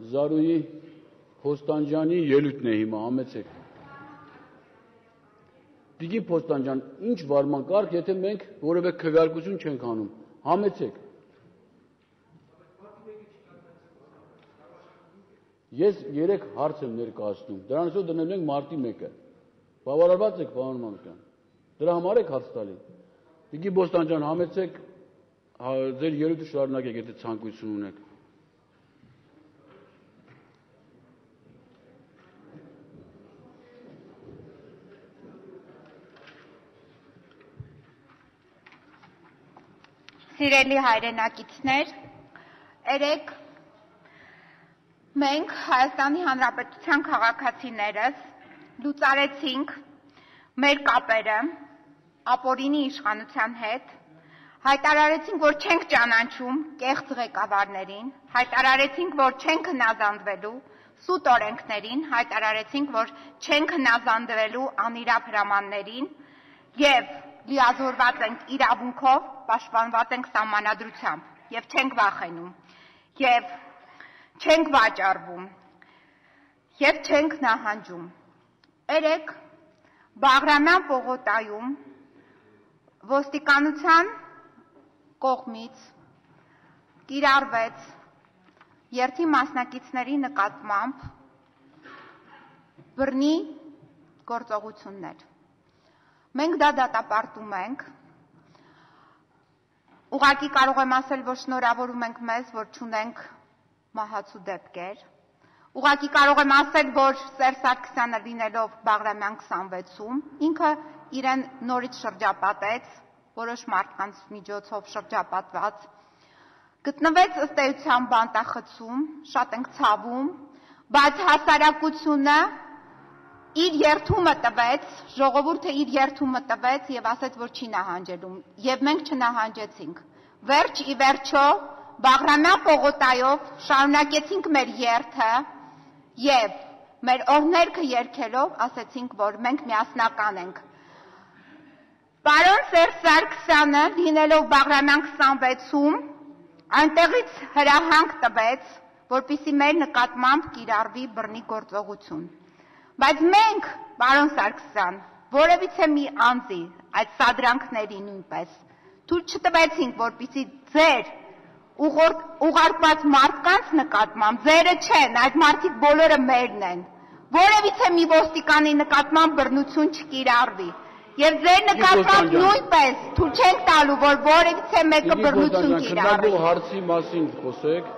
Զարուհի Փոստանջյանի ելույթն է հիմա, համեցեք։ Տիկին Փոստանջյան, ինչ վարման կարգ, եթե մենք որևէ քվեարկություն չենք անում, համեցեք։ Ես 3 հարց եմ ներկայացնում, դրանից հետո դնել ենք մարտի 1-ը։ Բավարարված եք, պարոն Մանուկյան։ Դրա համար եք հարց տալի։ Տիկին Փոստանջյան, համեցեք, ձեր ելույթը շարունակեք, եթե ցանկություն ունեք։ Սիրելի հայրենակիցներ, երեկ մենք Հայաստանի Հանրապետության քաղաքացիներս լուծարեցինք մեր կապերը ապօրինի իշխանության հետ, հայտարարեցինք, որ չենք ճանաչում կեղծ ղեկավարներին, հայտարարեցինք, որ չենք հնազանդվելու սուտ օրենքներին, հայտարարեցինք, որ չենք հնազանդվելու անիրավ հրամաններին եւ լիազորված ենք իրավունքով, պաշտպանված ենք սահմանադրությամբ եւ չենք վախենում եւ չենք վաճառվում եւ չենք նահանջում։ Երեկ Բաղրամյան պողոտայում ոստիկանության կողմից կիրառվեց երթի մասնակիցների նկատմամբ բռնի գործողություններ։ Մենք դա դատապարտում ենք, ուղղակի կարող եմ ասել, որ շնորհավորում ենք մեզ, որ չունենք մահացու դեպքեր, ուղղակի կարող եմ ասել, որ Սերժ Սարգսյանը լինելով Բաղրամյան 26-ում, ինքը իրեն նորից շրջապատեց, որոշ մարդկանց միջոցով շրջապատված, գտնվեց ըստ էության բանտախցում, շատ ենք ցավում, բայց հասարակությունը իր երթումը տվեց, ժողովուրդը իր երթումը տվեց եւ ասեց, որ չի նահանջելու, եւ մենք չնահանջեցինք։ Վերջ ի վերջո Բաղրամյան պողոտայով շարունակեցինք մեր երթը եւ մեր օրհներքը երգելով ասեցինք, որ մենք միասնական ենք։ Պարոն Սերժ Սարգսյանը, լինելով Բաղրամյան 26-ում, այնտեղից հրահանգ տվեց, որպեսզի մեր նկատմամբ կիրառվի բռնի գործողություն։ Բայց մենք, պարոն Սարգսյան, որևիցե մի անձի այդ սադրանքների նույնպես թույլ չտվեցինք, որպեսզի ձեր ուղարկված մարդկանց նկատմամբ, ձերը չեն, այդ մարդիկ բոլորը մերն են, որևիցե մի ոստիկանի նկատմամբ բռնություն չկիրառվի։ Եվ ձեր նկատմամբ նույնպես թույլ չենք տալու, որ որևիցե մեկը բռնություն կիրառվի։ Հարցի մասին խոսեք։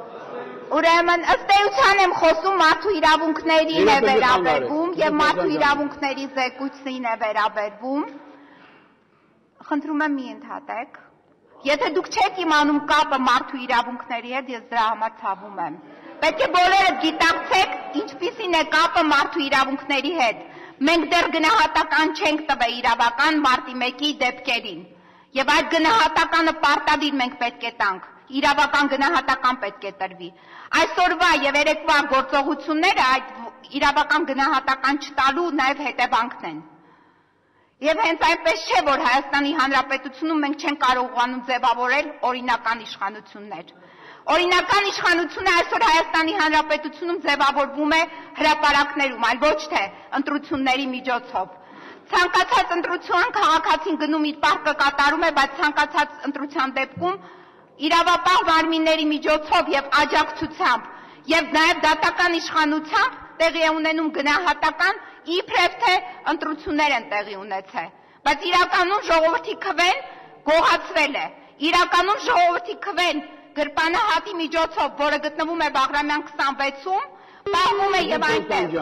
Ուրեմն ըստ էության եմ խոսում մարդու իրավունքներին է վերաբերվում եւ մարդու իրավունքների զեկույցին է վերաբերվում։ Խնդրում եմ մի ընդհատեք։ Եթե դուք չեք իմանում կապը մարդու իրավունքների հետ, ես դրա համար ցավում եմ։ Պետք է բոլորը գիտակցեք, ինչպիսին է կապը մարդու իրավունքների հետ։ Մենք դեռ գնահատական չենք տվել իրավական մարտի 1-ի դեպքերին։ Եվ այդ գնահատականը պարտադիր մենք պետք է տանք։ Իրավական գնահատական պետք է տրվի։ Այսօրվա եւ երեկվա գործողությունները այդ իրավական գնահատական չտալու նաեւ հետևանքն են։ Եվ հենց այնպես չէ, որ Հայաստանի Հանրապետությունում մենք չենք կարողանում ձևավորել օրինական իշխանություններ։ Օրինական իշխանությունը այսօր Հայաստանի Հանրապետությունում ձևավորվում է հրապարակներում, այլ ոչ թե ընտրությունների միջոցով։ Ցանկացած ընտրության քաղաքացին գնում իր պարտքը կատարում է, բայց ցանկացած ընտրության դեպքում իրավապահ մարմինների միջոցով եւ աջակցությամբ եւ նաեւ դատական իշխանությամբ տեղի է ունենում գնահատական իբրև թե ընտրություններ են տեղի ունեցել, բայց իրականում ժողովրդի քվեն գողացվել է, իրականում ժողովրդի քվեն գրպանահատի միջոցով, որը գտնվում է Բաղրամյան 26-ում, պահվում է եւ այնտեղ։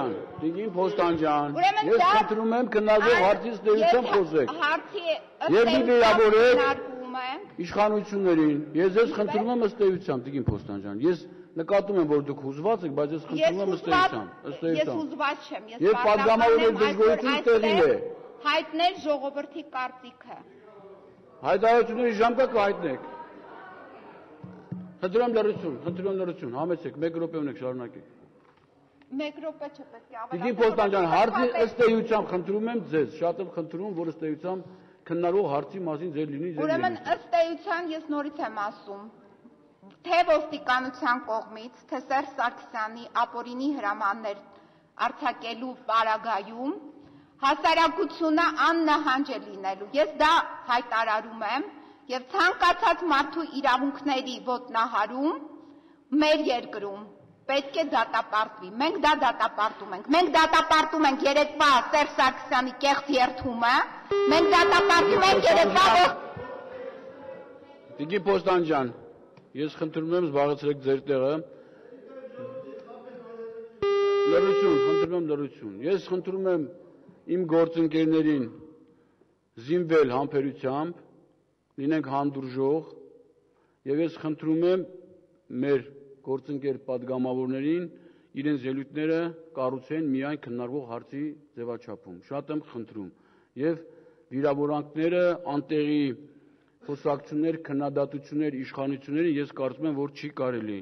Տիկին Փոստանջյան, ես խնդրում եմ քննարկող հարցից դերությամբ խոսեք։ Եվ մի վերաբերեք իշխանություններին։ Ես ձեզ խնդրում եմ ըստ էության, Տիկին Փոստանջյան, ես նկատում եմ, որ դուք հուզված եք, բայց ես խնդրում եմ ըստ էության։ Ես հուզված չեմ, ես պատգամավորել դժգոհություն տեղին է։ Հայտնել ժողովրդի կարծիքը։ Հայտարարությունների ժամկետը հայտնեք։ Խնդրում լրություն, համեցեք, 1 րոպե ունեք, շարունակեք։ 1 րոպե չպետք է ավելացնել։ Տիկին Փոստանջյան, հարցի ըստ էությամբ խնդրում եմ ձեզ, շատ եմ խնդրում, որ ըստ էությամբ քննարկող հարցի մասին ձեր լինի ձեր։ Ուրեմն ըստ էության ես նորից եմ ասում, թե ոստիկանության կողմից, թե Սերժ Սարգսյանի ապօրինի հրամաններ արձակելու պարագայում հասարակությունը աննահանջ է լինելու։ Ես դա հայտարարում եմ եւ ցանկացած մարդու իրավունքների ոտնահարում մեր երկրում պետք է դատապարտվի։ Մենք դա դատապարտում ենք։ Մենք դատապարտում ենք երեկվա Սերժ Սարգսյանի կեղծ երթումը։ Մենք դատապարտում ենք երեկվա Տիկին Պոստան ջան, ես խնդրում եմ զբաղեցրեք ձեր տեղը։ Լրություն, խնդրում եմ լրություն։ Ես խնդրում եմ իմ գործընկերներին զինվել համբերությամբ, լինենք հանդուրժող, եւ ես խնդրում եմ մեր գործընկեր պատգամավորներին իրենց ելույթները կառուցեն միայն քննարկվող հարցի ձևաչափում։ Շատ եմ խնդրում եւ վիրավորանքները, անտեղի խոսակցություններ, քննադատություններ, իշխանությունների ես կարծում եմ, որ չի կարելի